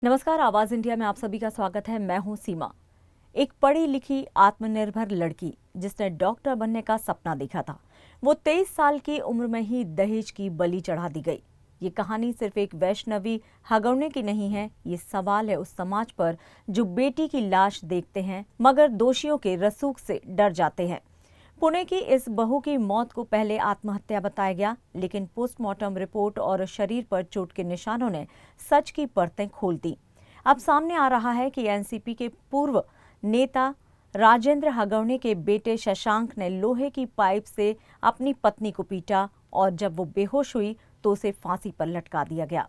नमस्कार, आवाज इंडिया में आप सभी का स्वागत है। मैं हूं सीमा। एक पढ़ी लिखी आत्मनिर्भर लड़की जिसने डॉक्टर बनने का सपना देखा था, वो 23 साल की उम्र में ही दहेज की बलि चढ़ा दी गई। ये कहानी सिर्फ एक वैष्णवी हगौने की नहीं है, ये सवाल है उस समाज पर जो बेटी की लाश देखते हैं मगर दोषियों के रसूख से डर जाते हैं। पुणे की इस बहू की मौत को पहले आत्महत्या बताया गया, लेकिन पोस्टमार्टम रिपोर्ट और शरीर पर चोट के निशानों ने सच की परतें खोल दी। अब सामने आ रहा है कि एनसीपी के पूर्व नेता राजेंद्र हगवणे के बेटे शशांक ने लोहे की पाइप से अपनी पत्नी को पीटा और जब वो बेहोश हुई तो उसे फांसी पर लटका दिया गया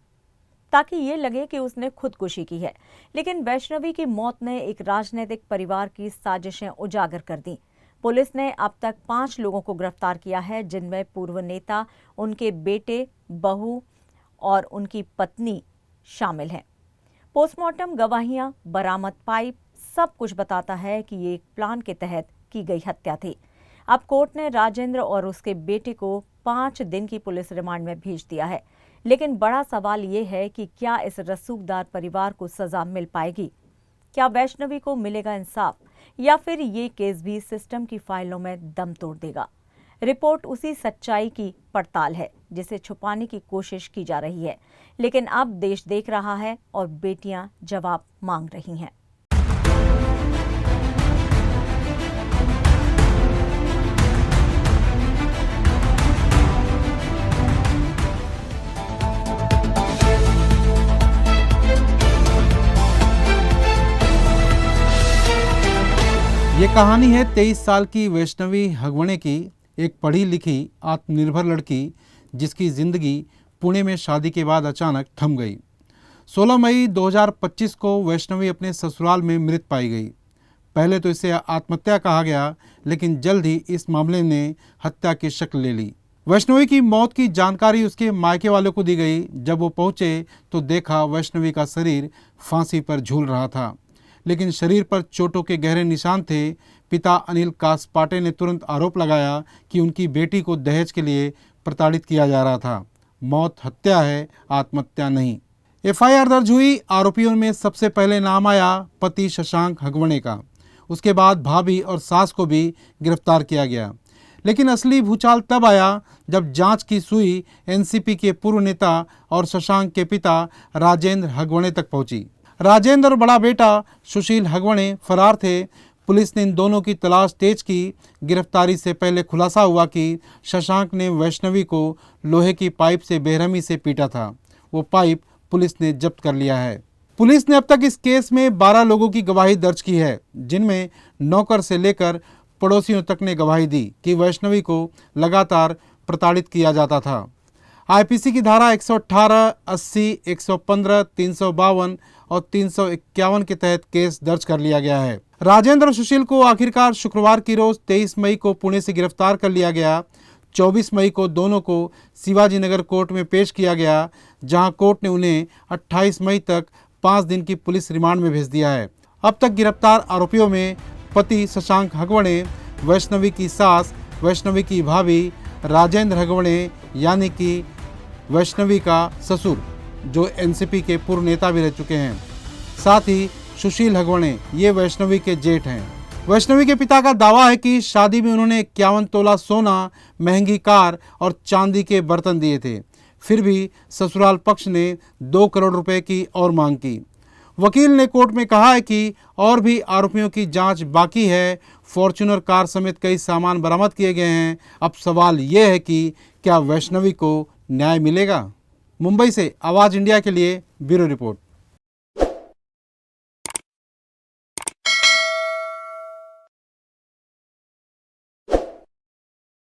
ताकि ये लगे कि उसने खुदकुशी की है। लेकिन वैष्णवी की मौत ने एक राजनीतिक परिवार की साजिशें उजागर कर दी। पुलिस ने अब तक 5 लोगों को गिरफ्तार किया है, जिनमें पूर्व नेता, उनके बेटे, बहू और उनकी पत्नी शामिल हैं। पोस्टमार्टम गवाहियां, बरामद पाइप, सब कुछ बताता है कि ये एक प्लान के तहत की गई हत्या थी। अब कोर्ट ने राजेंद्र और उसके बेटे को 5 दिन की पुलिस रिमांड में भेज दिया है। लेकिन बड़ा सवाल ये है कि क्या इस रसूखदार परिवार को सजा मिल पाएगी? क्या वैष्णवी को मिलेगा इंसाफ, या फिर ये केस भी सिस्टम की फाइलों में दम तोड़ देगा? रिपोर्ट उसी सच्चाई की पड़ताल है जिसे छुपाने की कोशिश की जा रही है, लेकिन अब देश देख रहा है और बेटियां जवाब मांग रही हैं। ये कहानी है 23 साल की वैष्णवी हगवणे की, एक पढ़ी लिखी आत्मनिर्भर लड़की जिसकी जिंदगी पुणे में शादी के बाद अचानक थम गई। 16 मई 2025 को वैष्णवी अपने ससुराल में मृत पाई गई। पहले तो इसे आत्महत्या कहा गया, लेकिन जल्द ही इस मामले ने हत्या की शक्ल ले ली। वैष्णवी की मौत की जानकारी उसके मायके वालों को दी गई। जब वो पहुंचे तो देखा वैष्णवी का शरीर फांसी पर झूल रहा था, लेकिन शरीर पर चोटों के गहरे निशान थे। पिता अनिल कासपाटे ने तुरंत आरोप लगाया कि उनकी बेटी को दहेज के लिए प्रताड़ित किया जा रहा था। मौत हत्या है, आत्महत्या नहीं। एफआईआर दर्ज हुई। आरोपियों में सबसे पहले नाम आया पति शशांक हगवणे का। उसके बाद भाभी और सास को भी गिरफ्तार किया गया। लेकिन असली भूचाल तब आया जब जांच की सुई एनसीपी के पूर्व नेता और शशांक के पिता राजेंद्र हगवणे तक पहुंची। राजेंद्र और बड़ा बेटा सुशील हगवणे फरार थे। पुलिस ने इन दोनों की तलाश तेज की। गिरफ्तारी से पहले खुलासा हुआ कि शशांक ने वैष्णवी को लोहे की पाइप से बेरहमी से पीटा था। वो पाइप पुलिस ने जब्त कर लिया है। पुलिस ने अब तक इस केस में 12 लोगों की गवाही दर्ज की है, जिनमें नौकर से लेकर पड़ोसियों तक ने गवाही दी कि वैष्णवी को लगातार प्रताड़ित किया जाता था। आईपीसी की धारा 118, 80, 115, 352 और 351 के तहत केस दर्ज कर लिया गया है। राजेंद्र और सुशील को आखिरकार शुक्रवार की रोज 23 मई को पुणे से गिरफ्तार कर लिया गया। 24 मई को दोनों को शिवाजी नगर कोर्ट में पेश किया गया, जहां कोर्ट ने उन्हें 28 मई तक 5 दिन की पुलिस रिमांड में भेज दिया है। अब तक गिरफ्तार आरोपियों में पति शशांक हगवणे, वैष्णवी की सास, वैष्णवी की भाभी, राजेंद्र हगवणे यानी कि वैष्णवी का ससुर जो एनसीपी के पूर्व नेता भी रह चुके हैं, साथ ही सुशील हगवणे, ये वैष्णवी के जेठ हैं। वैष्णवी के पिता का दावा है कि शादी में उन्होंने 51 तोला सोना, महंगी कार और चांदी के बर्तन दिए थे। फिर भी ससुराल पक्ष ने 2 करोड़ रुपए की और मांग की। वकील ने कोर्ट में कहा है कि और भी आरोपियों की जांच बाकी है। फॉर्च्यूनर कार समेत कई सामान बरामद किए गए हैं। अब सवाल ये है कि क्या वैष्णवी को न्याय मिलेगा? मुंबई से आवाज इंडिया के लिए ब्यूरो रिपोर्ट।